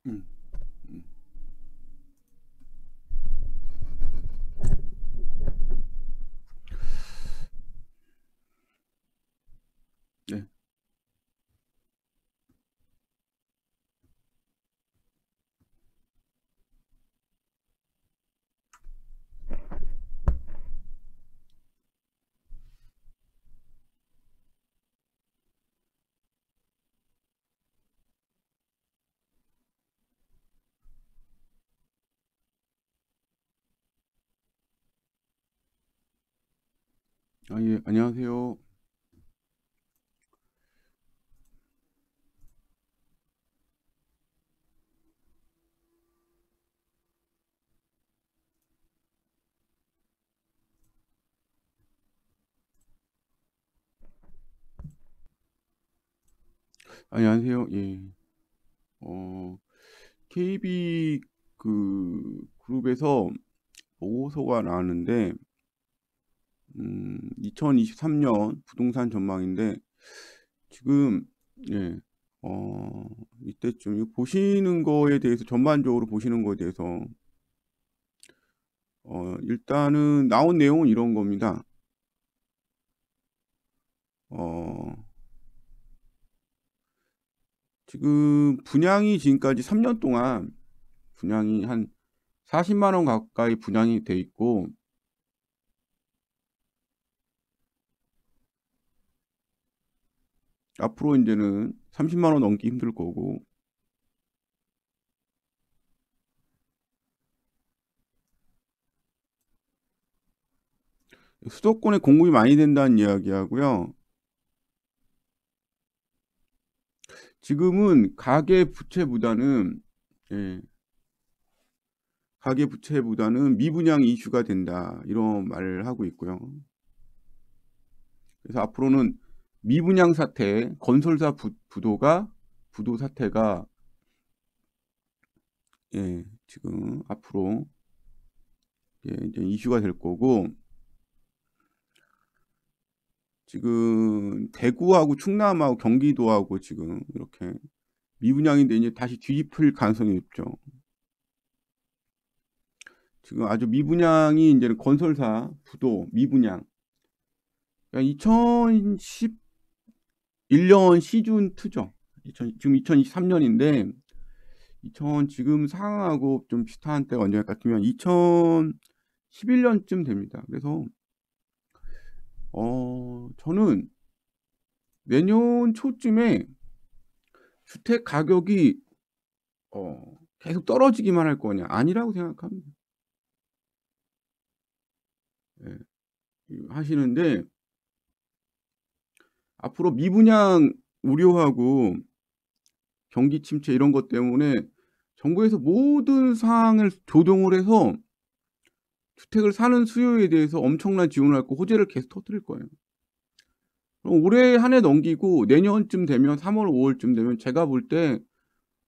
음, 음. 네. 예, 안녕하세요. 안녕하세요. 예. 어, KB 그룹에서 보고서가 나왔는데, 2023년 부동산 전망인데, 지금, 예, 이때쯤 이거 보시는 거에 대해서, 전반적으로 보시는 거에 대해서, 일단은 나온 내용은 이런 겁니다. 어, 지금 분양이 지금까지 3년 동안 분양이 한 40만 원 가까이 분양이 돼 있고, 앞으로 이제는 30만 원 넘기 힘들 거고, 수도권에 공급이 많이 된다는 이야기하고요. 지금은 예, 가계 부채보다는 미분양 이슈가 된다, 이런 말을 하고 있고요. 그래서 앞으로는 미분양 사태, 건설사 부도 사태가, 예, 지금 앞으로, 예, 이제 이슈가 될 거고, 지금 대구하고 충남하고 경기도하고 지금 이렇게 미분양인데 이제 다시 뒤집힐 가능성이 있죠. 지금 아주 미분양이 이제는 건설사 부도 미분양. 그러니까 2011년 시즌2죠. 지금 2023년인데 지금 상황하고 좀 비슷한 때가 언제 같으면 2011년쯤 됩니다. 그래서 저는 내년 초쯤에 주택 가격이 계속 떨어지기만 할 거냐? 아니라고 생각합니다. 예, 하시는데 앞으로 미분양 우려하고 경기 침체 이런 것 때문에 정부에서 모든 사항을 조정을 해서 주택을 사는 수요에 대해서 엄청난 지원을 할 거 호재를 계속 터뜨릴 거예요. 그럼 올해 한 해 넘기고 내년쯤 되면 3월, 5월쯤 되면 제가 볼 때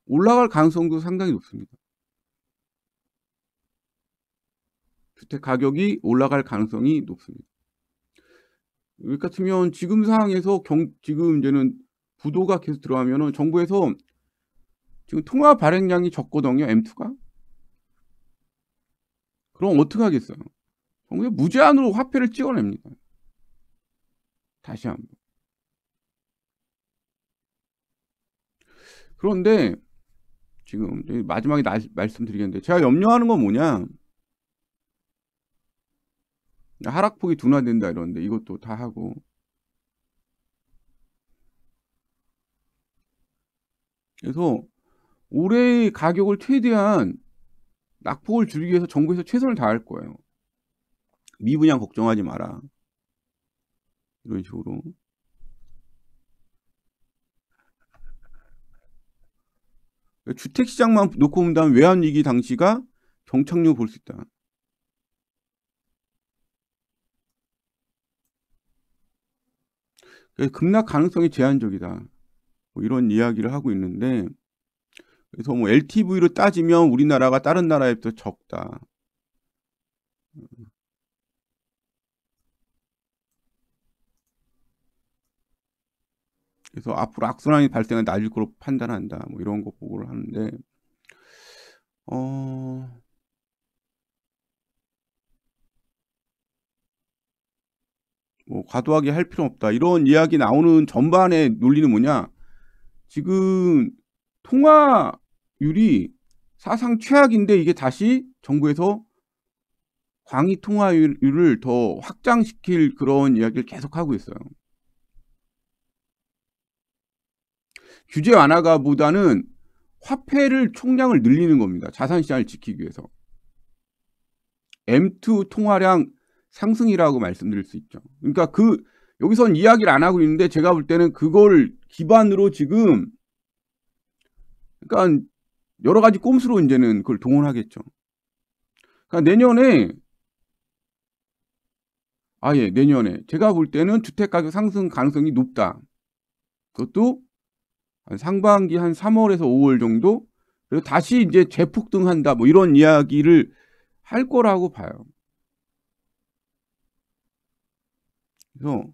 올라갈 가능성도 상당히 높습니다. 주택 가격이 올라갈 가능성이 높습니다. 여기 같으면 지금 상황에서 지금 이제는 부도가 계속 들어가면은 정부에서 지금 통화 발행량이 적거든요. M2가. 그럼 어떻게 하겠어요? 정부에 무제한으로 화폐를 찍어냅니다. 다시 한번. 그런데 지금 마지막에 말씀드리겠는데 제가 염려하는 건 뭐냐? 하락폭이 둔화된다 이러는데 이것도 다 하고. 그래서 올해의 가격을 최대한 낙폭을 줄이기 위해서 정부에서 최선을 다할 거예요. 미분양 걱정하지 마라. 이런 식으로. 주택시장만 놓고 본다면 외환위기 당시가 경착륙 볼 수 있다. 급락 가능성이 제한적이다. 뭐 이런 이야기를 하고 있는데, 그래서 뭐 LTV로 따지면 우리나라가 다른 나라에 비해서 적다. 그래서 앞으로 악순환이 발생은 낮을 거로 판단한다. 뭐 이런 거 보고를 하는데, 뭐 과도하게 할 필요 없다. 이런 이야기 나오는 전반의 논리는 뭐냐? 지금 통화율이 사상 최악인데 이게 다시 정부에서 광의 통화율을 더 확장시킬 그런 이야기를 계속하고 있어요. 규제 완화가 보다는 화폐를 총량을 늘리는 겁니다. 자산시장을 지키기 위해서. M2 통화량 상승이라고 말씀드릴 수 있죠. 그러니까 여기선 이야기를 안 하고 있는데 제가 볼 때는 그걸 기반으로 지금 그러니까 여러 가지 꼼수로 이제는 그걸 동원하겠죠. 그러니까 내년에 제가 볼 때는 주택가격 상승 가능성이 높다. 그것도 상반기 한 3월에서 5월 정도 그리고 다시 이제 재폭등한다 뭐 이런 이야기를 할 거라고 봐요. 그래서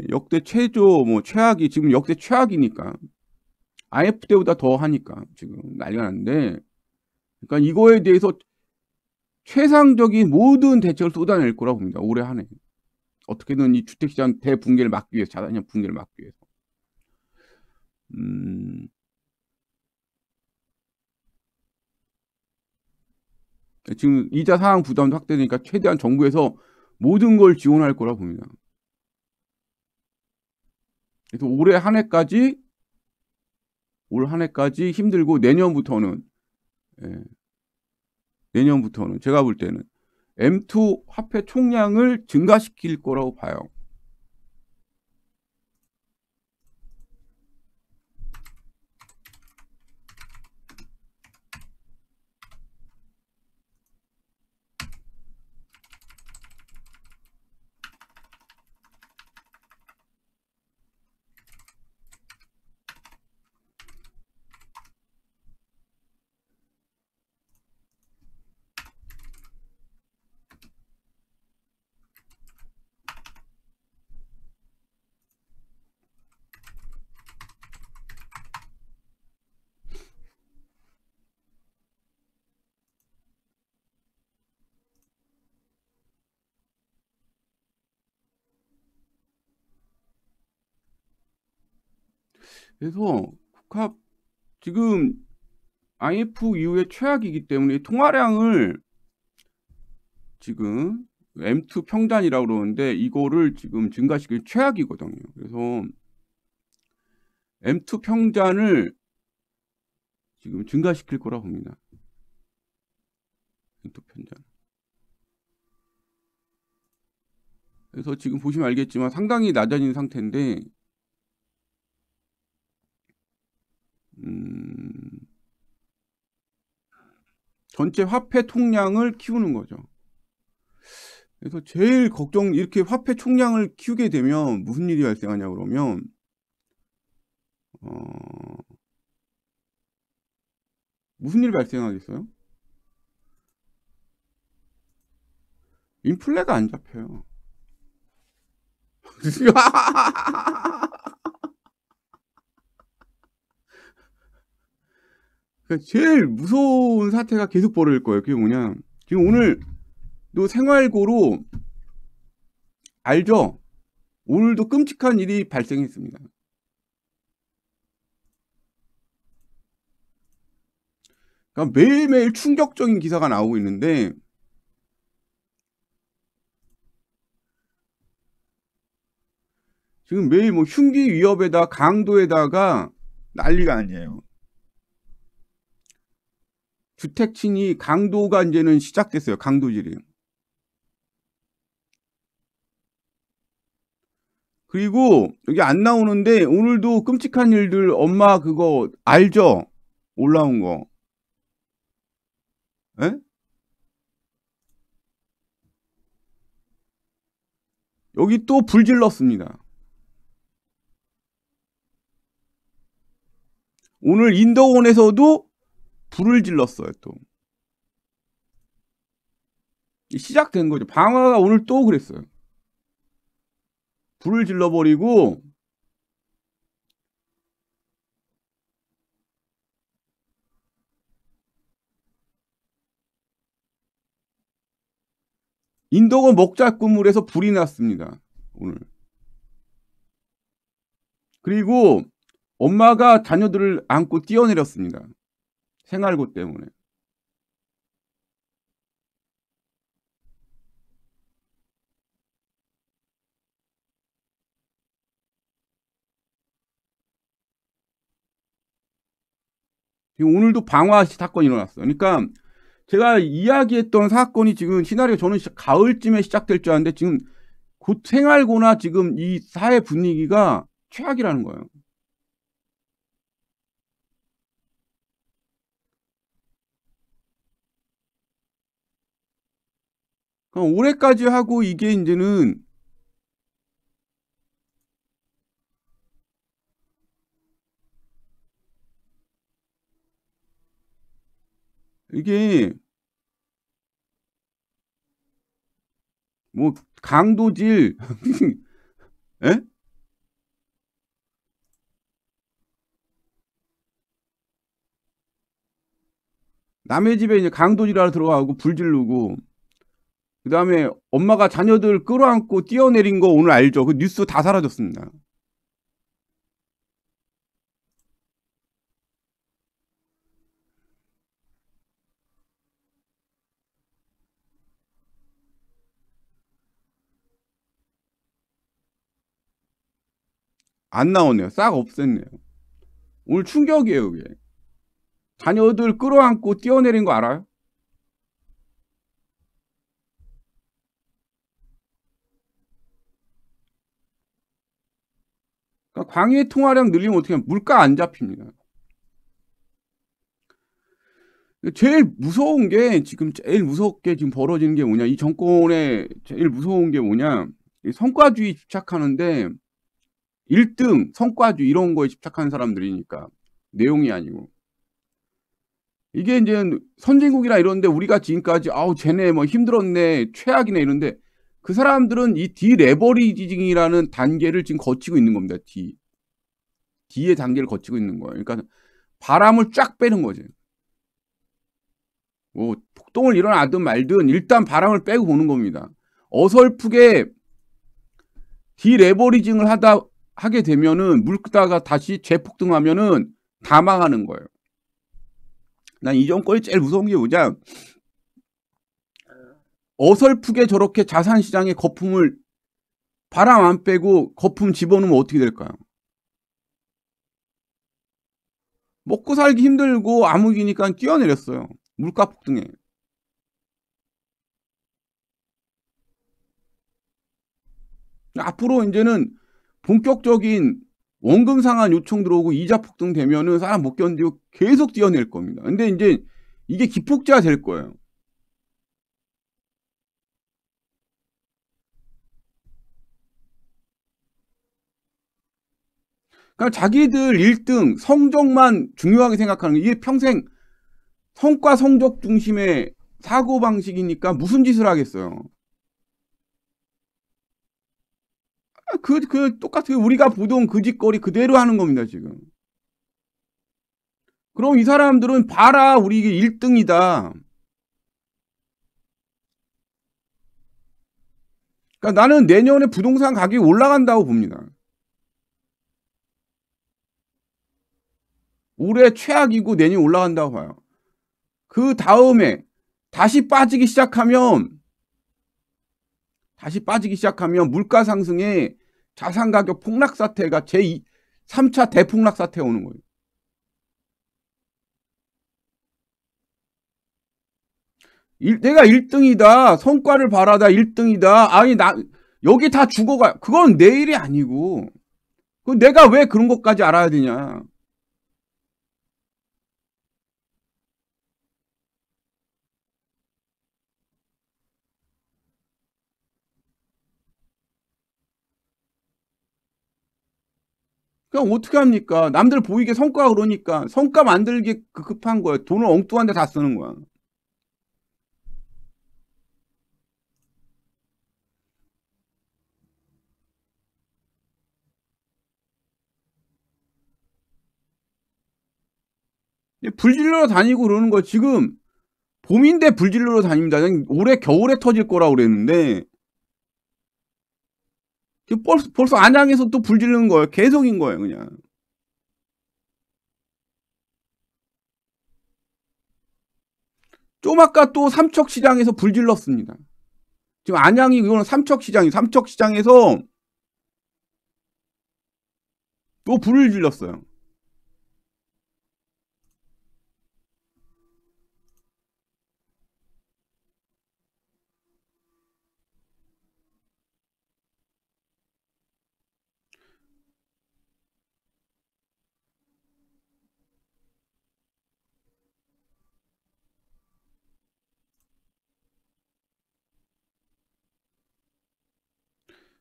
역대 최저 뭐 최악이 지금 역대 최악이니까 IF 때보다 더 하니까 지금 난리가 났는데 그러니까 이거에 대해서 최상적인 모든 대책을 쏟아낼 거라고 봅니다. 올해 한 해. 어떻게든 이 주택시장 대붕괴를 막기 위해서 자산시장 붕괴를 막기 위해서. 지금 이자 상환 부담도 확대되니까 최대한 정부에서 모든 걸 지원할 거라고 봅니다. 그래서 올 한 해까지 힘들고 내년부터는 제가 볼 때는 M2 화폐 총량을 증가시킬 거라고 봐요. 그래서 국합 지금 IF 이후에 최악이기 때문에 통화량을 지금 M2 평단이라고 그러는데 이거를 지금 증가시킬 최악이거든요. 그래서 M2 평단을 지금 증가시킬 거라고 봅니다. M2 평단. 그래서 지금 보시면 알겠지만 상당히 낮아진 상태인데 전체 화폐 통량을 키우는 거죠. 그래서 제일 이렇게 화폐 총량을 키우게 되면 무슨 일이 발생하냐 그러면 무슨 일이 발생하겠어요? 인플레가 안 잡혀요. 제일 무서운 사태가 계속 벌어질 거예요. 그게 뭐냐? 지금 오늘도 생활고로 알죠? 오늘도 끔찍한 일이 발생했습니다. 그러니까 매일매일 충격적인 기사가 나오고 있는데 지금 매일 뭐 흉기 위협에다 강도에다가 난리가 아니에요. 주택 침이 강도가 이제는 시작됐어요. 강도질이. 그리고 여기 안 나오는데 오늘도 끔찍한 일들 엄마 그거 알죠? 올라온 거. 에? 여기 또 불 질렀습니다. 오늘 인더원에서도 불을 질렀어요. 또 시작된 거죠. 방화가 오늘 또 그랬어요. 불을 질러버리고 인덕원 먹자꾼물에서 불이 났습니다. 오늘. 그리고 엄마가 자녀들을 안고 뛰어내렸습니다. 생활고 때문에. 지금 오늘도 방화 사건이 일어났어요. 그러니까 제가 이야기했던 사건이 지금 시나리오 저는 가을쯤에 시작될 줄 알았는데 지금 곧 생활고나 지금 이 사회 분위기가 최악이라는 거예요. 그럼 올해까지 하고 이게 이제는 이게 뭐 강도질 에? 남의 집에 이제 강도질하러 들어가고 불 지르고 그다음에 엄마가 자녀들 끌어안고 뛰어내린 거 오늘 알죠? 그 뉴스 다 사라졌습니다. 안 나오네요. 싹 없앴네요. 오늘 충격이에요, 그게. 자녀들 끌어안고 뛰어내린 거 알아요? 그러니까 광해 통화량 늘리면 어떻게 하면 물가 안 잡힙니다. 제일 무서운 게 지금 제일 무섭게 지금 벌어지는 게 뭐냐? 이 정권의 제일 무서운 게 뭐냐? 성과주의 집착하는데 1등 성과주의 이런 거에 집착하는 사람들이니까 내용이 아니고 이게 이제 선진국이나 이런데 우리가 지금까지 아우 쟤네 뭐 힘들었네 최악이네 이런데 그 사람들은 이 디레버리징이라는 단계를 지금 거치고 있는 겁니다. D의 단계를 거치고 있는 거예요. 그러니까 바람을 쫙 빼는 거지. 뭐 폭동을 일어나든 말든 일단 바람을 빼고 보는 겁니다. 어설프게 디레버리징을 하게 되면은 물가가 다시 재폭등하면은 다 망하는 거예요. 난 이 정권이 제일 무서운 게 뭐냐? 어설프게 저렇게 자산시장에 거품을 바람 안 빼고 거품 집어넣으면 어떻게 될까요? 먹고 살기 힘들고 암흑이니까 뛰어내렸어요. 물가 폭등에. 앞으로 이제는 본격적인 원금 상환 요청 들어오고 이자 폭등 되면은 사람 못 견디고 계속 뛰어낼 겁니다. 근데 이제 이게 기폭제가 될 거예요. 그러니까 자기들 1등 성적만 중요하게 생각하는 게 이게 평생 성과 성적 중심의 사고방식이니까 무슨 짓을 하겠어요. 똑같은 우리가 보던 그 짓거리 그대로 하는 겁니다, 지금. 그럼 이 사람들은 봐라, 우리 이게 1등이다. 그러니까 나는 내년에 부동산 가격이 올라간다고 봅니다. 올해 최악이고 내년에 올라간다고 봐요. 그 다음에 다시 빠지기 시작하면 물가 상승에 자산 가격 폭락 사태가 제 3차 대폭락 사태가 오는 거예요. 내가 1등이다. 성과를 바라다 1등이다. 아니 여기 다 죽어가. 그건 내 일이 아니고. 내가 왜 그런 것까지 알아야 되냐. 그럼 어떻게 합니까? 남들 보이게 성과 그러니까 성과 만들기 급한 거예요. 돈을 엉뚱한 데 다 쓰는 거야. 불질러 다니고 그러는 거 지금 봄인데 불질러 다닙니다. 올해 겨울에 터질 거라고 그랬는데 벌써 안양에서 또 불지르는 거예요. 계속인 거예요, 그냥. 좀 아까 또 삼척시장에서 불질렀습니다. 지금 안양이 이거는 삼척시장에서 또 불을 질렀어요.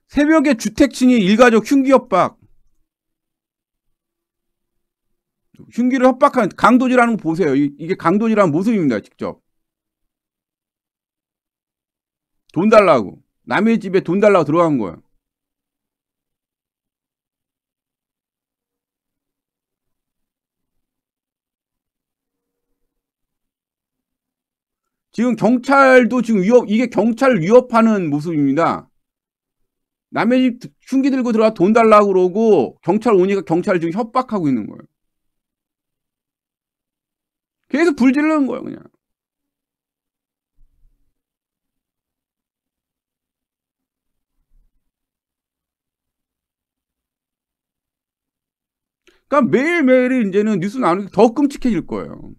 새벽에 주택층이 일가족 흉기 협박. 흉기를 협박한 강도질하는 거 보세요. 이게 강도질하는 모습입니다. 직접. 돈 달라고. 남의 집에 돈 달라고 들어간 거예요. 지금 경찰도 지금 이게 경찰을 위협하는 모습입니다. 남의 집 흉기 들고 들어가 돈 달라고 그러고 경찰 오니까 경찰을 지금 협박하고 있는 거예요. 계속 불 지르는 거예요, 그냥. 그러니까 매일매일이 이제는 뉴스 나오는 게 더 끔찍해질 거예요.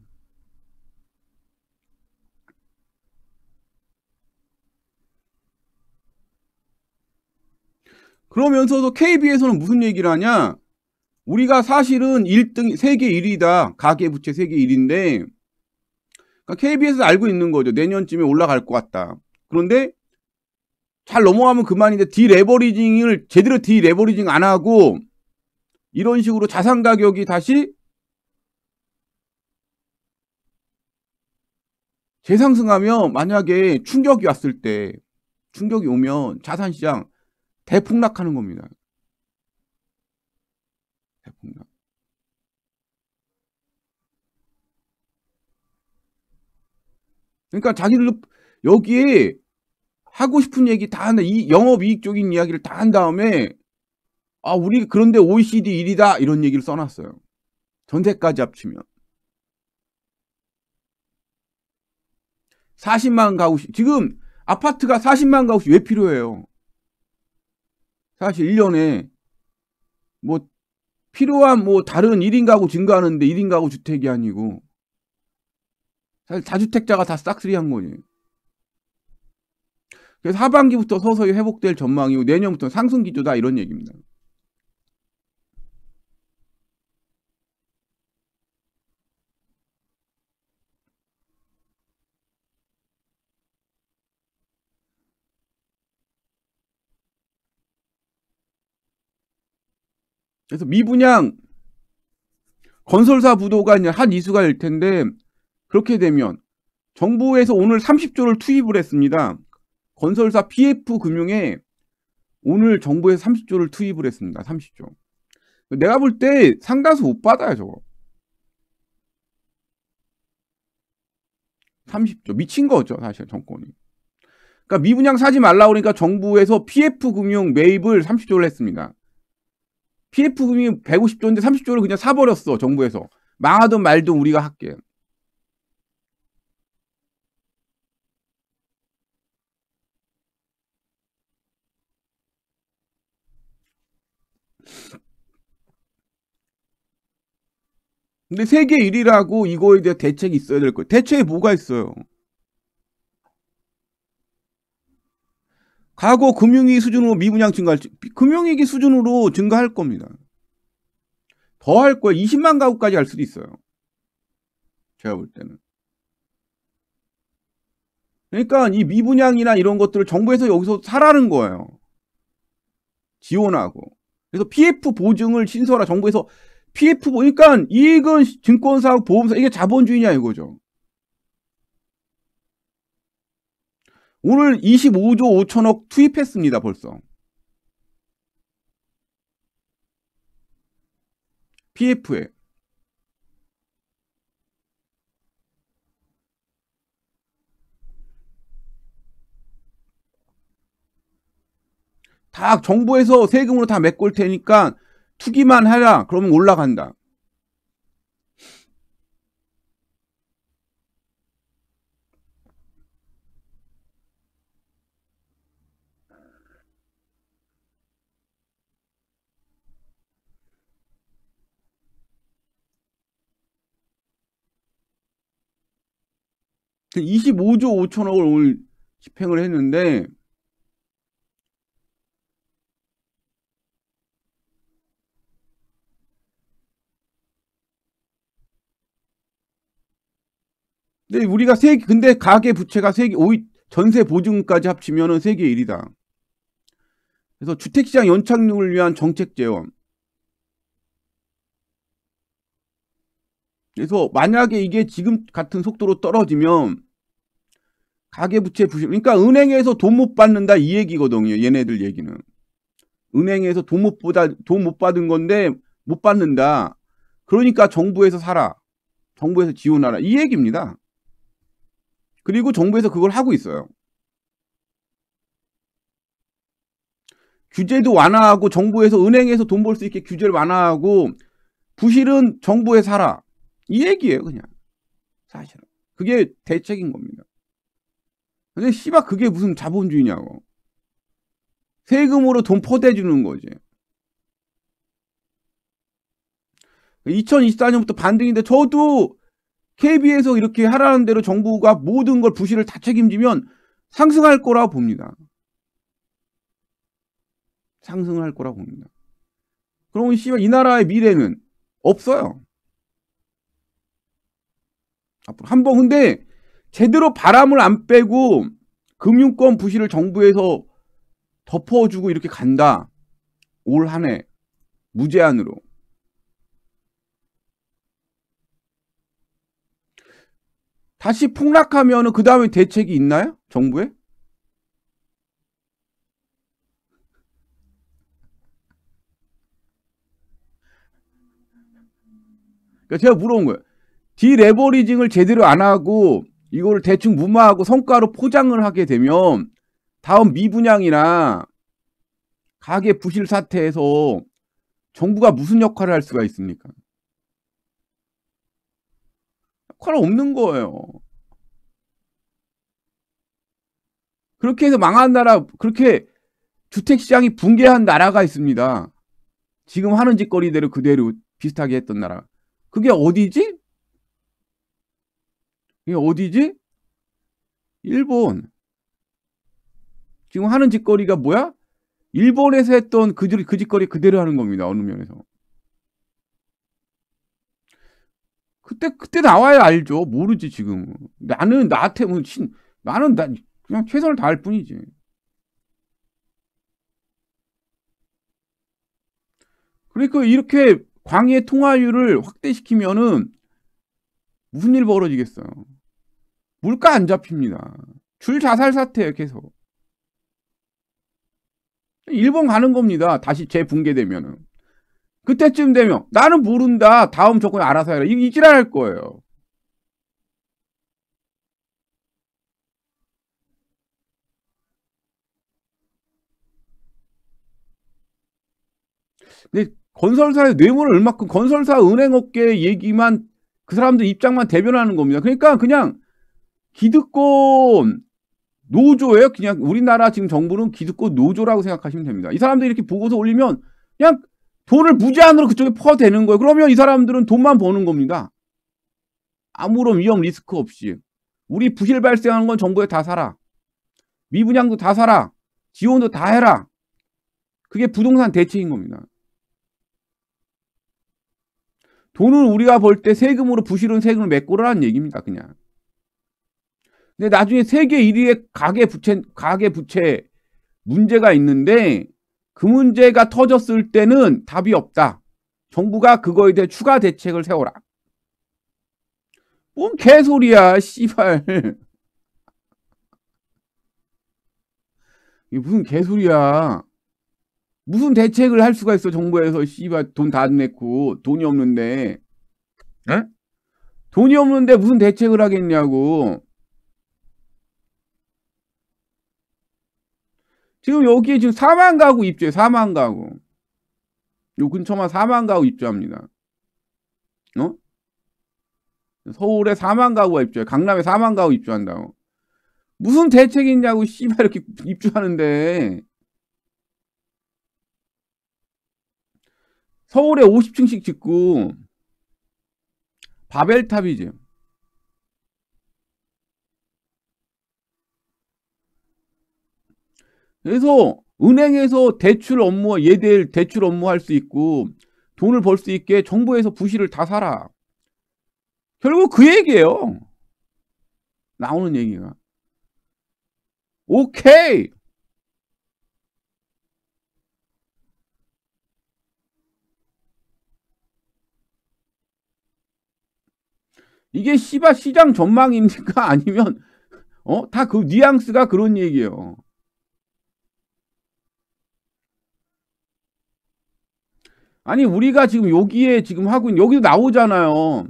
그러면서도 KB에서는 무슨 얘기를 하냐? 우리가 사실은 1등, 세계 1위다. 가계부채 세계 1위인데, 그러니까 KB에서 알고 있는 거죠. 내년쯤에 올라갈 것 같다. 그런데 잘 넘어가면 그만인데 디레버리징을 제대로 디레버리징 안 하고 이런 식으로 자산 가격이 다시 재상승하면 만약에 충격이 왔을 때 충격이 오면 자산시장 대폭락하는 겁니다. 대폭락. 그러니까 자기들 여기에 하고 싶은 얘기 다 한다. 이 영업이익적인 이야기를 다 한 다음에 우리 그런데 OECD 1위다 이런 얘기를 써놨어요. 전세까지 합치면 40만 가구씩. 지금 아파트가 40만 가구씩 왜 필요해요? 사실 1년에 뭐 필요한 뭐 다른 1인 가구 증가하는데 1인 가구 주택이 아니고 사실 다주택자가 다 싹쓸이한 거지. 그래서 하반기부터 서서히 회복될 전망이고 내년부터 상승 기조다 이런 얘기입니다. 그래서 미분양 건설사 부도가 이제 한 이슈가 될 텐데 그렇게 되면 정부에서 오늘 30조를 투입을 했습니다. 건설사 PF 금융에 오늘 정부에서 30조를 투입을 했습니다. 30조. 내가 볼 때 상당수 못 받아요, 저거. 30조. 미친 거죠, 사실 정권이. 그러니까 미분양 사지 말라고 그러니까 정부에서 PF 금융 매입을 30조를 했습니다. PF 금융이 150조인데 30조를 그냥 사버렸어, 정부에서. 망하든 말든 우리가 할게. 근데 세계 1위라고 이거에 대해 대책이 있어야 될 거예요. 대책에 뭐가 있어요? 과거 금융위기 수준으로 미분양 증가할지, 금융위기 수준으로 증가할 겁니다. 더 할 거예요. 20만 가구까지 할 수도 있어요. 제가 볼 때는. 그러니까 이 미분양이나 이런 것들을 정부에서 여기서 사라는 거예요. 지원하고. 그래서 PF 보증을 신설하 정부에서 PF 그러니까 이익은 증권사, 보험사 이게 자본주의냐 이거죠. 오늘 25조 5천억 투입했습니다. 벌써. PF에. 다 정부에서 세금으로 다 메꿀 테니까 투기만 해라. 그러면 올라간다. 그 25조 5천억을 오늘 집행을 했는데 근데 우리가 근데 가계 부채가 전세 보증까지 합치면은 세계 1위다. 그래서 주택시장 연착륙을 위한 정책 재원. 그래서 만약에 이게 지금 같은 속도로 떨어지면 가계부채 부실, 그러니까 은행에서 돈 못 받는다 이 얘기거든요. 얘네들 얘기는. 은행에서 돈 못 받은 건데 못 받는다. 그러니까 정부에서 사라. 정부에서 지원하라. 이 얘기입니다. 그리고 정부에서 그걸 하고 있어요. 규제도 완화하고 정부에서 은행에서 돈 벌 수 있게 규제를 완화하고 부실은 정부에 사라. 이 얘기예요, 그냥. 사실은. 그게 대책인 겁니다. 근데 씨발 그게 무슨 자본주의냐고. 세금으로 돈 퍼대주는 거지. 2024년부터 반등인데 저도 KB에서 이렇게 하라는 대로 정부가 모든 걸 부실을 다 책임지면 상승할 거라고 봅니다. 상승할 거라고 봅니다. 그러면 씨발 이 나라의 미래는 없어요. 앞으로 한번 근데 제대로 바람을 안 빼고 금융권 부실을 정부에서 덮어주고 이렇게 간다. 올 한 해 무제한으로. 다시 폭락하면은 그 다음에 대책이 있나요? 정부에? 그러니까 제가 물어본 거예요. 디레버리징을 제대로 안 하고 이거를 대충 무마하고 성과로 포장을 하게 되면 다음 미분양이나 가계 부실 사태에서 정부가 무슨 역할을 할 수가 있습니까? 역할 없는 거예요. 그렇게 해서 망한 나라, 그렇게 주택시장이 붕괴한 나라가 있습니다. 지금 하는 짓거리대로 그대로 비슷하게 했던 나라. 그게 어디지? 이게 어디지? 일본. 지금 하는 짓거리가 뭐야? 일본에서 했던 그 짓거리 그대로 하는 겁니다. 어느 면에서. 그때 나와야 알죠. 모르지 지금. 나는 나한테 나는 그냥 최선을 다할 뿐이지. 그러니까 이렇게 광해 통화율을 확대시키면은 무슨 일 벌어지겠어요. 물가 안 잡힙니다. 줄 자살 사태예요, 계속. 일본 가는 겁니다. 다시 재붕괴되면은. 그때쯤 되면 나는 모른다. 다음 정권이 알아서 해라. 이 지랄 할 거예요. 근데 건설사의 뇌물을 얼마큼 건설사 은행업계 얘기만 그 사람들 입장만 대변하는 겁니다. 그러니까 그냥 기득권 노조예요. 그냥 우리나라 지금 정부는 기득권 노조라고 생각하시면 됩니다. 이 사람들이 이렇게 보고서 올리면 그냥 돈을 무제한으로 그쪽에 퍼대는 거예요. 그러면 이 사람들은 돈만 버는 겁니다. 아무런 위험 리스크 없이. 우리 부실 발생하는 건 정부에 다 사라. 미분양도 다 사라. 지원도 다 해라. 그게 부동산 대책인 겁니다. 돈을 우리가 벌 때 세금으로 부실은 세금을 메꾸라는 얘기입니다. 그냥. 근데 나중에 세계 1위의 가계 부채 문제가 있는데 그 문제가 터졌을 때는 답이 없다. 정부가 그거에 대해 추가 대책을 세워라. 뭔 개소리야, 씨발. 이게 무슨 개소리야. 무슨 대책을 할 수가 있어, 정부에서. 씨발, 돈 다 냈고, 돈이 없는데. 에? 돈이 없는데 무슨 대책을 하겠냐고. 지금 여기에 지금 4만 가구 입주해. 4만 가구. 요 근처만 4만 가구 입주합니다. 어? 서울에 4만 가구가 입주해. 강남에 4만 가구 입주한다고. 무슨 대책이 있냐고 씨발 이렇게 입주하는데. 서울에 50층씩 짓고 바벨탑이지. 그래서 은행에서 대출 업무, 예대일 대출 업무 할 수 있고 돈을 벌 수 있게 정부에서 부실을 다 사라. 결국 그 얘기예요. 나오는 얘기가. 오케이. 이게 씨발 시장 전망입니까? 아니면 다 그 뉘앙스가 그런 얘기예요. 아니 우리가 지금 여기에 지금 하고 있는 여기도 나오잖아요.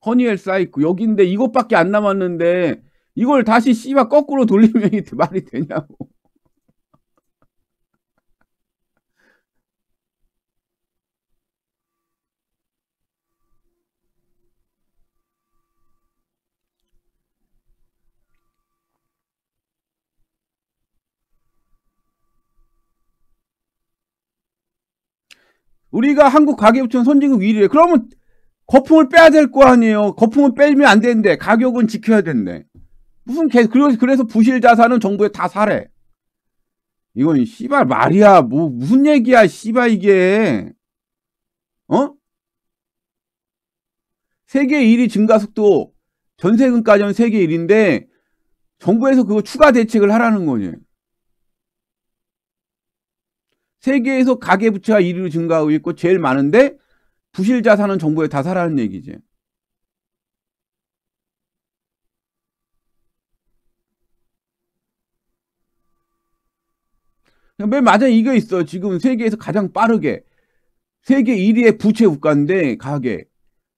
허니엘 사이클 여기인데 이것밖에 안 남았는데 이걸 다시 씨발 거꾸로 돌리면 이게 말이 되냐고. 우리가 한국 가계부처는 선진국 1위래. 그러면 거품을 빼야 될 거 아니에요. 거품을 빼면 안 되는데 가격은 지켜야 된대. 무슨 그래서 부실 자산은 정부에 다 사래. 이건 씨발 말이야. 뭐 무슨 얘기야 씨발 이게. 세계 1위 증가 속도 전세금까지는 세계 1위인데 정부에서 그거 추가 대책을 하라는 거지. 세계에서 가계부채가 1위로 증가하고 있고 제일 많은데 부실 자산은 정부에 다 사라는 얘기지. 맨 맞아 이게 있어. 지금 세계에서 가장 빠르게 세계 1위의 부채 국가인데 가계.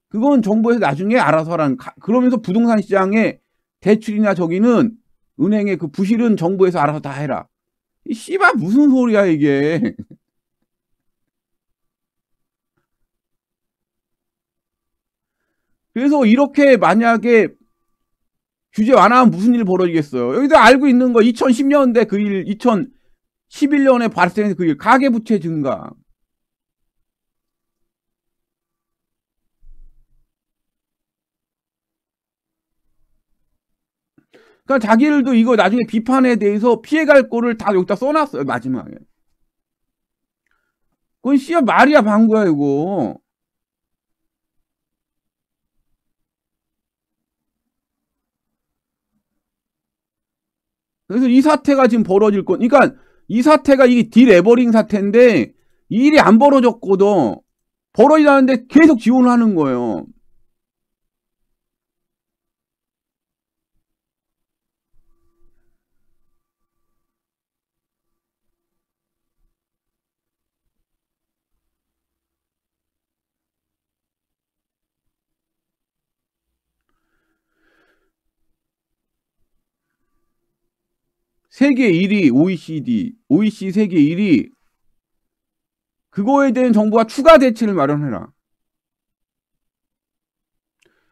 그건 정부에서 나중에 알아서 하라는. 그러면서 부동산 시장에 대출이나 저기는 은행의 그 부실은 정부에서 알아서 다 해라. 이 씨발 무슨 소리야 이게. 그래서 이렇게 만약에 규제 완화하면 무슨 일 벌어지겠어요. 여기도 알고 있는 거 2010년대 그 일, 2011년에 발생한 그 일, 가계부채 증가. 그러니까 자기들도 이거 나중에 비판에 대해서 피해갈 거를 다 여기다 써놨어요. 마지막에. 그건 씨야 말이야 방구야 이거. 그래서 이 사태가 지금 벌어질 건, 그러니까 이 사태가 이게 딜에버링 사태인데 이 일이 안 벌어졌거든. 벌어지라는데 계속 지원을 하는 거예요. 세계 1위 OECD 세계 1위 그거에 대한 정부가 추가 대책을 마련해라.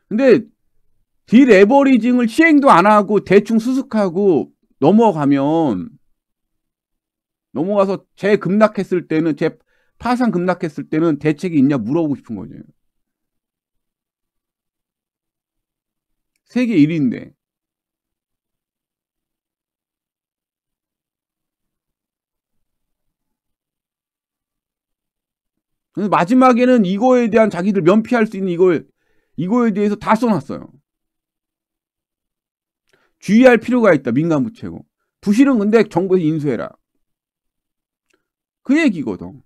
근데 딜에버리징을 시행도 안 하고 대충 수습하고 넘어가서 재급락했을 때는 파산 급락했을 때는 대책이 있냐 물어보고 싶은 거죠. 세계 1위인데. 그래서 마지막에는 이거에 대한 자기들 면피할 수 있는 이거에 대해서 다 써놨어요. 주의할 필요가 있다. 민간 부채고. 부실은 근데 정부에서 인수해라. 그 얘기거든.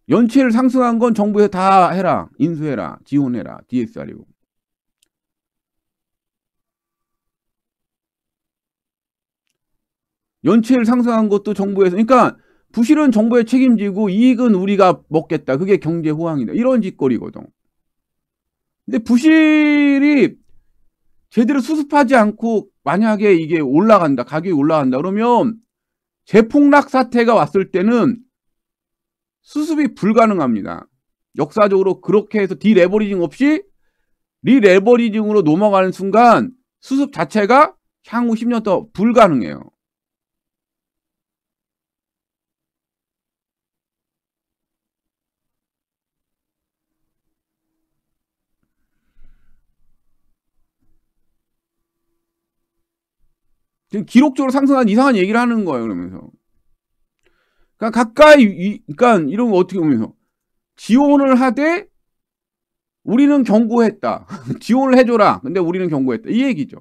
연체를 상승한 건 정부에서 다 해라. 인수해라. 지원해라. DSR이고. 연체를 상승한 것도 정부에서. 그러니까 부실은 정부에 책임지고 이익은 우리가 먹겠다. 그게 경제 호황이다. 이런 짓거리거든. 근데 부실이 제대로 수습하지 않고 만약에 이게 올라간다, 가격이 올라간다 그러면 재폭락 사태가 왔을 때는 수습이 불가능합니다. 역사적으로 그렇게 해서 디레버리징 없이 리레버리징으로 넘어가는 순간 수습 자체가 향후 10년 더 불가능해요. 지금 기록적으로 상승한 이상한 얘기를 하는 거예요. 그러면서 그러니까 가까이 그러니까 이런 거 어떻게 보면서 지원을 하되 우리는 경고했다. 지원을 해줘라. 근데 우리는 경고했다. 이 얘기죠.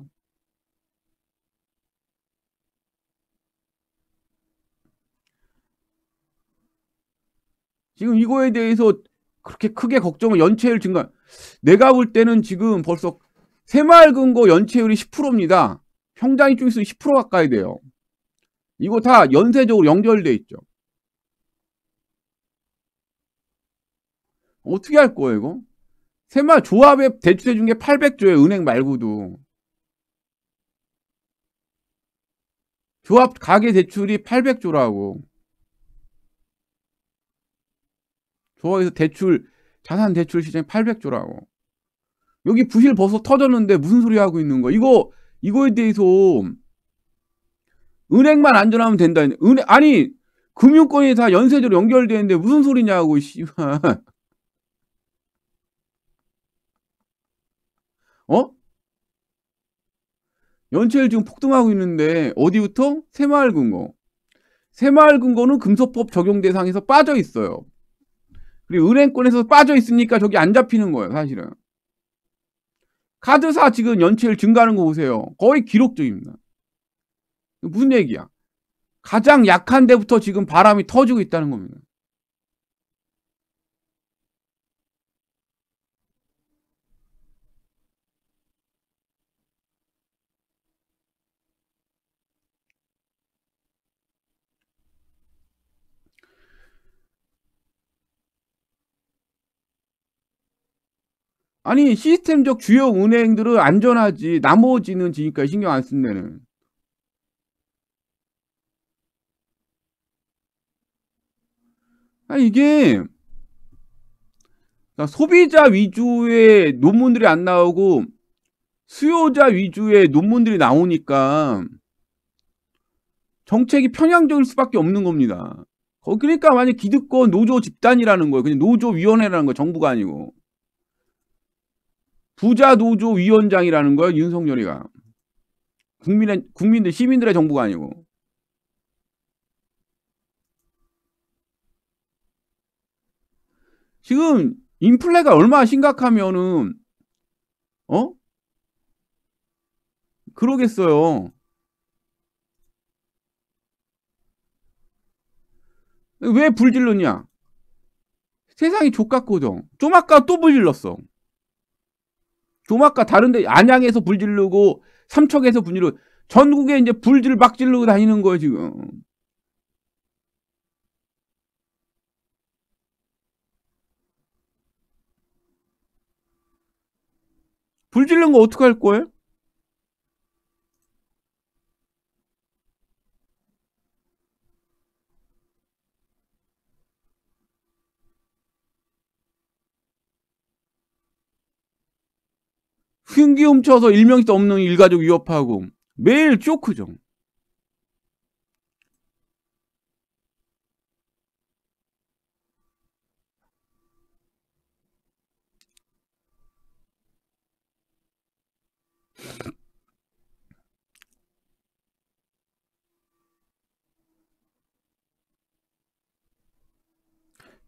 지금 이거에 대해서 그렇게 크게 걱정을 연체율 증가. 내가 볼 때는 지금 벌써 새마을금고 연체율이 10%입니다. 평당 입주일수 10% 가까이 돼요. 이거 다 연쇄적으로 연결돼 있죠. 어떻게 할 거예요, 이거? 새마을 조합에 대출해 준 게 800조예요, 은행 말고도. 조합 가계 대출이 800조라고. 조합에서 대출, 자산 대출 시장이 800조라고. 여기 부실 벌써 터졌는데 무슨 소리 하고 있는 거야? 이거에 대해서 은행만 안전하면 된다. 아니, 금융권이 다 연쇄적으로 연결되는데 무슨 소리냐고, 씨발. 어? 연체율 지금 폭등하고 있는데 어디부터? 새마을금고. 새마을금고는 금소법 적용 대상에서 빠져 있어요. 그리고 은행권에서 빠져 있으니까 저기 안 잡히는 거예요, 사실은. 카드사 지금 연체율 증가하는 거 보세요. 거의 기록적입니다. 무슨 얘기야? 가장 약한 데부터 지금 바람이 터지고 있다는 겁니다. 아니, 시스템적 주요 은행들은 안전하지. 나머지는 지니까 신경 안 쓴 데는. 아니, 이게 소비자 위주의 논문들이 안 나오고 수요자 위주의 논문들이 나오니까 정책이 편향적일 수밖에 없는 겁니다. 그러니까 만약 기득권 노조 집단이라는 거예요. 그냥 노조위원회라는 거예요. 정부가 아니고. 부자 노조 위원장이라는 거예요. 윤석열이가. 국민들, 시민들의 정부가 아니고. 지금 인플레가 얼마나 심각하면은 그러겠어요. 왜 불 질렀냐? 세상이 족같거든. 좀 아까 또 불 질렀어. 좀 아까 다른데 안양에서 불 지르고 삼척에서 불 지르고 전국에 이제 불질 막 지르고 다니는 거예요 지금. 불 지른 거 어떡할 거예요? 흉기 훔쳐서 일명도 없는 일가족 위협하고 매일 쇼크죠.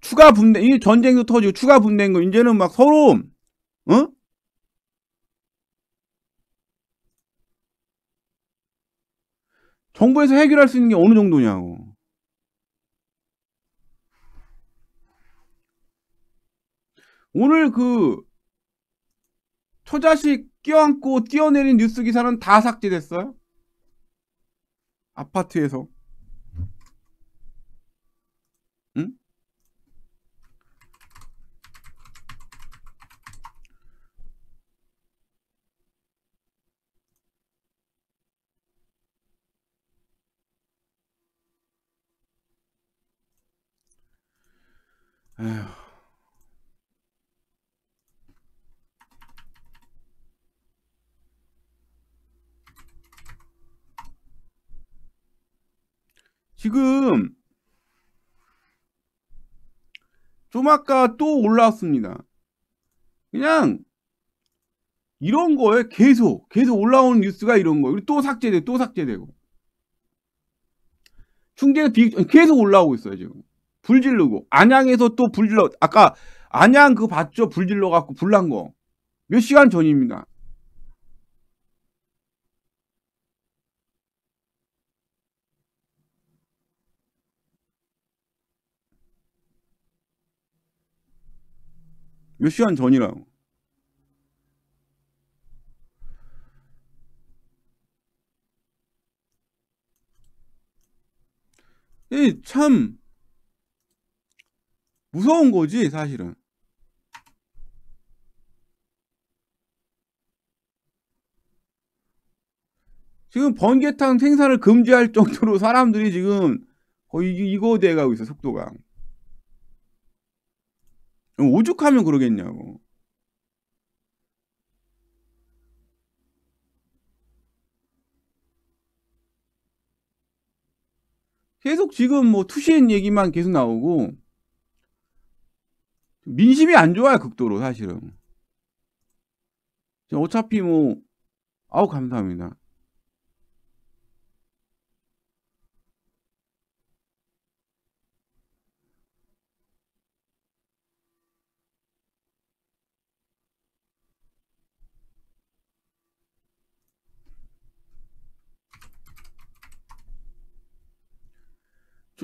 추가 분대, 이 전쟁도 터지고 추가 분대인 거 이제는 막 서로 정부에서 해결할 수 있는 게 어느 정도냐고. 오늘 그 처자식 껴안고 뛰어내린 뉴스 기사는 다 삭제됐어요. 아파트에서. 응? 에휴. 지금 좀 아까 또 올라왔습니다. 그냥 이런 거에 계속 올라오는 뉴스가 이런 거. 그리고 또 삭제돼, 또 삭제되고. 충전이 계속 올라오고 있어요, 지금. 불 지르고. 안양에서 또 불 질러, 아까 안양 그거 봤죠? 불 질러갖고 불난 거. 몇 시간 전입니다. 몇 시간 전이라고. 이 참 무서운 거지, 사실은. 지금 번개탄 생산을 금지할 정도로 사람들이 지금 거의 이거 돼가고 있어, 속도가. 오죽하면 그러겠냐고. 계속 지금 뭐 투신 얘기만 계속 나오고 민심이 안 좋아요, 극도로. 사실은 어차피 뭐 아우 감사합니다.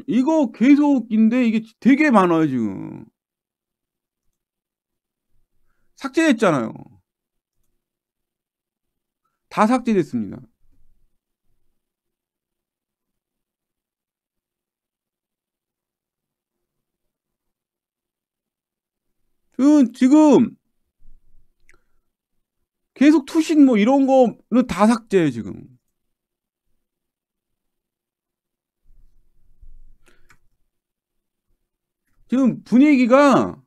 이거 계속인데 이게 되게 많아요, 지금. 삭제됐잖아요. 다 삭제됐습니다. 지금 계속 투신 뭐 이런 거는 다 삭제해, 지금. 지금 분위기가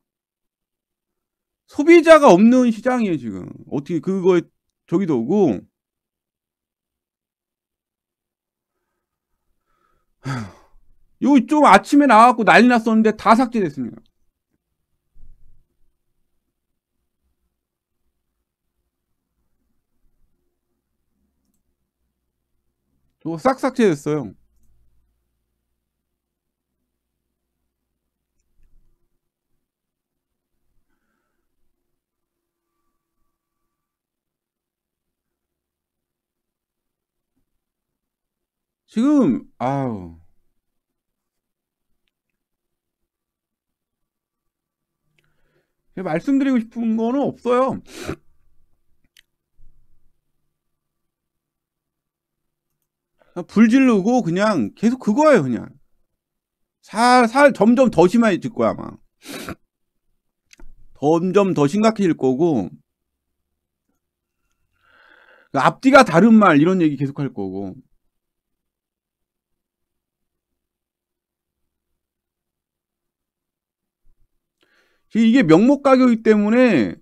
소비자가 없는 시장이에요, 지금. 어떻게 그거에 저기도 오고. 요 좀 아침에 나와갖고 난리 났었는데 다 삭제됐습니다. 저거 싹 삭제됐어요. 지금 아우 말씀드리고 싶은 거는 없어요. 불 지르고 그냥 계속 그거예요, 그냥. 점점 더 심해질 거야, 아마. 점점 더 심각해질 거고. 앞뒤가 다른 말, 이런 얘기 계속 할 거고. 이게 명목 가격이기 때문에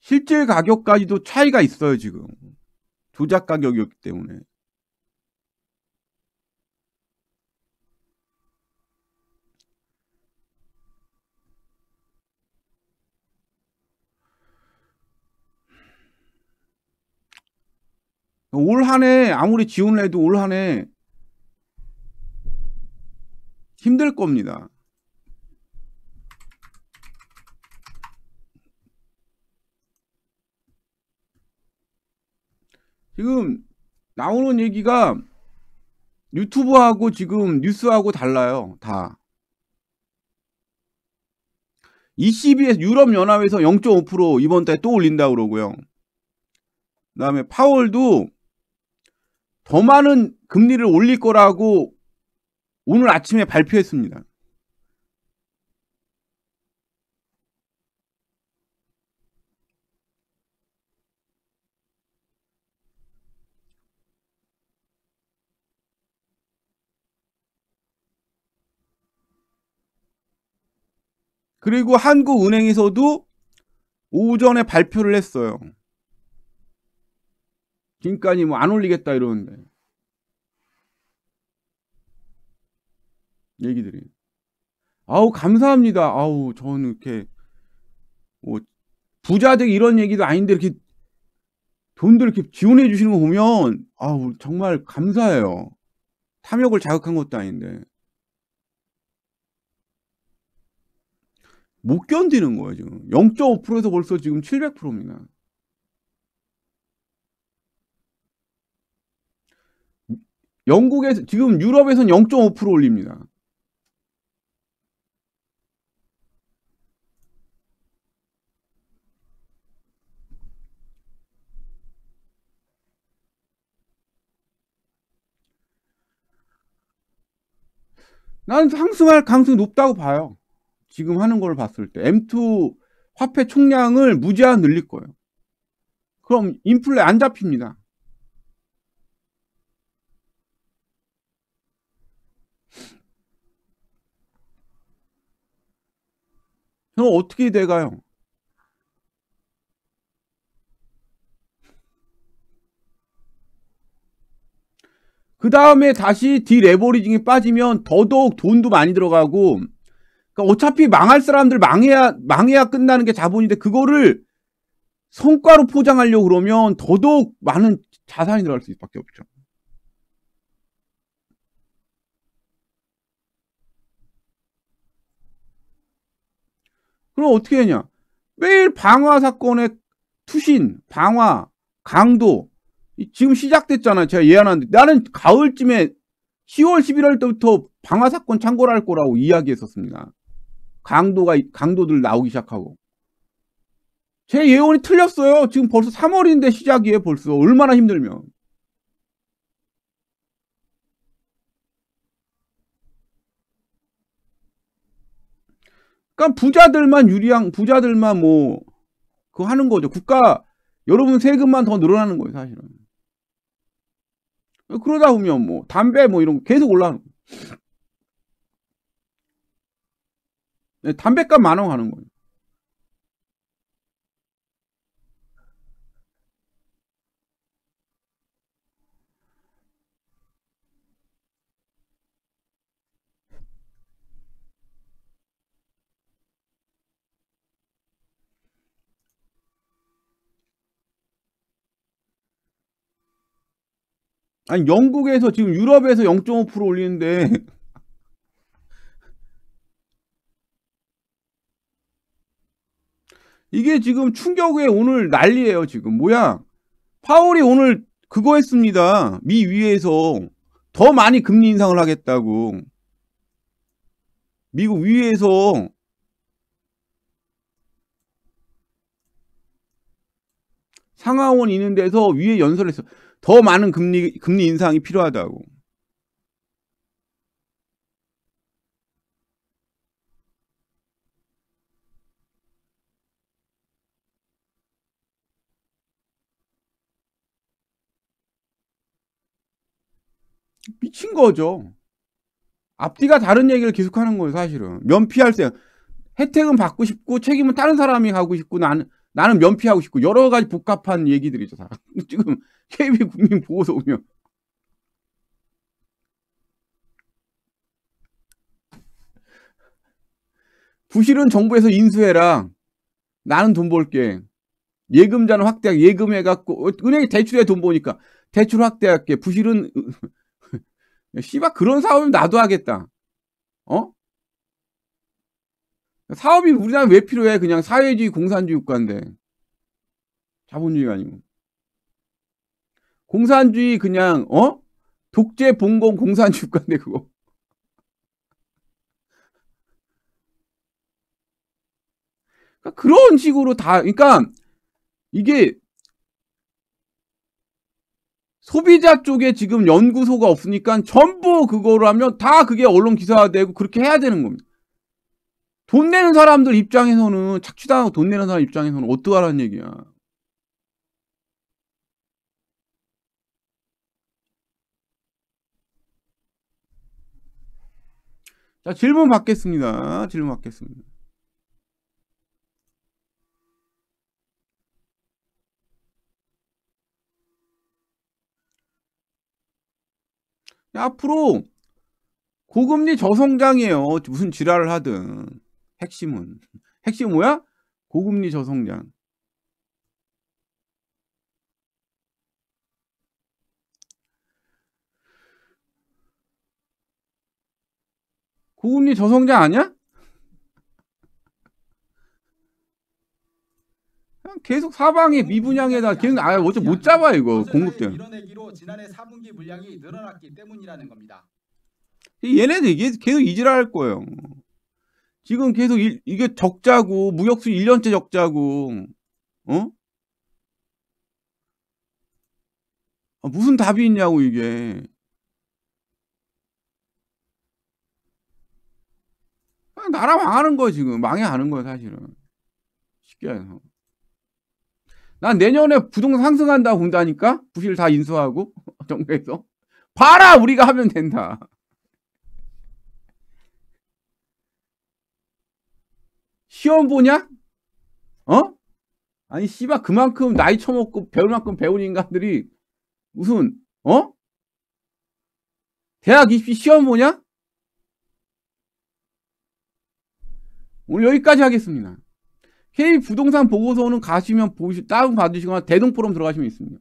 실제 가격까지도 차이가 있어요, 지금. 조작 가격이었기 때문에. 올 한 해 아무리 지원을 해도 올 한 해 힘들 겁니다. 지금 나오는 얘기가 유튜브하고 지금 뉴스하고 달라요. 다. ECB에서 유럽연합에서 0.5% 이번 달에 또 올린다고 그러고요. 그 다음에 파월도 더 많은 금리를 올릴 거라고 오늘 아침에 발표했습니다. 그리고 한국은행에서도 오전에 발표를 했어요. 지금까지 뭐 안 올리겠다 이러는데. 얘기들이. 아우, 감사합니다. 아우, 저는 이렇게, 뭐, 부자들 이런 얘기도 아닌데 이렇게 돈들 이렇게 지원해 주시는 거 보면, 아우, 정말 감사해요. 탐욕을 자극한 것도 아닌데. 못 견디는 거예요, 지금. 0.5%에서 벌써 지금 700%입니다. 영국에서, 지금 유럽에서는 0.5% 올립니다. 나는 상승할 가능성이 높다고 봐요. 지금 하는 걸 봤을 때. M2 화폐 총량을 무제한 늘릴 거예요. 그럼 인플레 안 잡힙니다. 그럼 어떻게 돼가요? 그 다음에 다시 디레버리징에 빠지면 더더욱 돈도 많이 들어가고, 그러니까 어차피 망할 사람들 망해야 끝나는 게 자본인데, 그거를 성과로 포장하려고 그러면 더더욱 많은 자산이 들어갈 수밖에 없죠. 그럼 어떻게 하냐? 매일 방화 사건의 투신, 방화, 강도, 지금 시작됐잖아요. 제가 예언하는데, 나는 가을쯤에 10월, 11월 때부터 방화 사건 창고를 할 거라고 이야기했었습니다. 강도들 나오기 시작하고. 제 예언이 틀렸어요. 지금 벌써 3월인데 시작이에요. 벌써. 얼마나 힘들면. 그러니까 부자들만 뭐 그거 하는 거죠. 여러분 세금만 더 늘어나는 거예요, 사실은. 그러다 보면 뭐 담배 뭐 이런 거 계속 올라가는 거예요. 담배값 만원 가는 거예요. 아니, 영국에서 지금 유럽에서 0.5% 올리는데 이게 지금 충격에 오늘 난리예요. 지금 뭐야? 파월이 오늘 그거 했습니다. 미 위에서 더 많이 금리 인상을 하겠다고. 미국 위에서 상하원 있는 데서 위에 연설을 했어. 더 많은 금리 인상이 필요하다고. 미친 거죠. 앞뒤가 다른 얘기를 계속하는 거예요, 사실은. 면피할 때 혜택은 받고 싶고 책임은 다른 사람이 가고 싶고 나는 면피하고 싶고 여러 가지 복잡한 얘기들이죠, 다. 지금 KB 국민 보고서 보면 부실은 정부에서 인수해라. 나는 돈 벌게. 예금자는 확대하게. 예금해갖고 은행에 대출해 돈 보니까 대출 확대할게. 부실은 씨발 그런 사업이면 나도 하겠다. 어? 사업이 우리나라에 왜 필요해? 그냥 사회주의 공산주의 국가인데. 자본주의가 아니고. 공산주의 그냥 독재 봉건 공산주의 국가인데 그거. 그러니까 그런 식으로 다 그러니까 이게 소비자 쪽에 지금 연구소가 없으니까 전부 그거로 하면 다 그게 언론 기사화되고 그렇게 해야 되는 겁니다. 돈 내는 사람들 입장에서는 착취당하고 돈 내는 사람 입장에서는 어떡하라는 얘기야. 자, 질문 받겠습니다. 앞으로 고금리 저성장이에요. 무슨 지랄을 하든. 핵심은 뭐야? 고금리 저성장. 고금리 저성장 아니야? 계속 사방에 미분양에다 계속 어째 못 잡아 이거 공급된. 밀어내기로 지난해 4분기 물량이 늘어났기 때문이라는 겁니다. 얘네들 계속 이질할 거예요. 지금 계속 이게 적자고 무역수 1년째 적자고 무슨 답이 있냐고 이게. 나라 망하는 거야 지금. 망해가는 거야 사실은. 쉽게 해서. 난 내년에 부동산 상승한다고 본다니까? 부실 다 인수하고 정부에서. 봐라 우리가 하면 된다. 시험 보냐? 아니 씨발 그만큼 나이 처먹고 배울 만큼 배운 인간들이 무슨 대학 입시 시험 보냐? 오늘 여기까지 하겠습니다. K부동산 보고서는 가시면 다운 받으시거나 대동포럼 들어가시면 있습니다.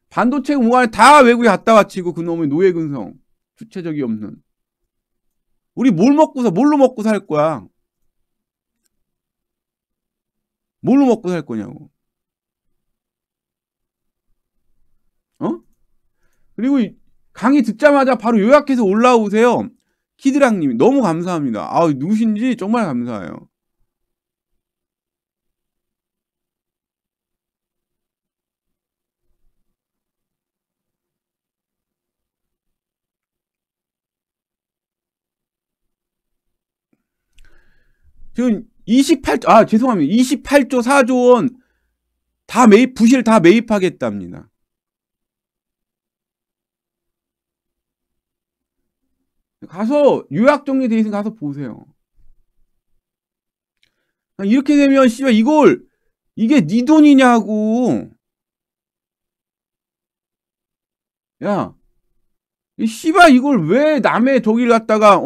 반도체 공간에 다 외국에 갔다 왔지고 그놈의 노예근성. 주체적이 없는. 우리 뭘로 먹고 살 거야? 뭘로 먹고 살 거냐고. 그리고 강의 듣자마자 바로 요약해서 올라오세요. 키드랑님이 너무 감사합니다. 누구신지 정말 감사해요. 지금 28조 4조 원 다 부실 다 매입하겠답니다. 가서 요약 정리돼 있으면 가서 보세요. 이렇게 되면 씨발 이게 네 돈이냐고. 야, 이 씨발 이걸 왜 남의 저기를 갖다가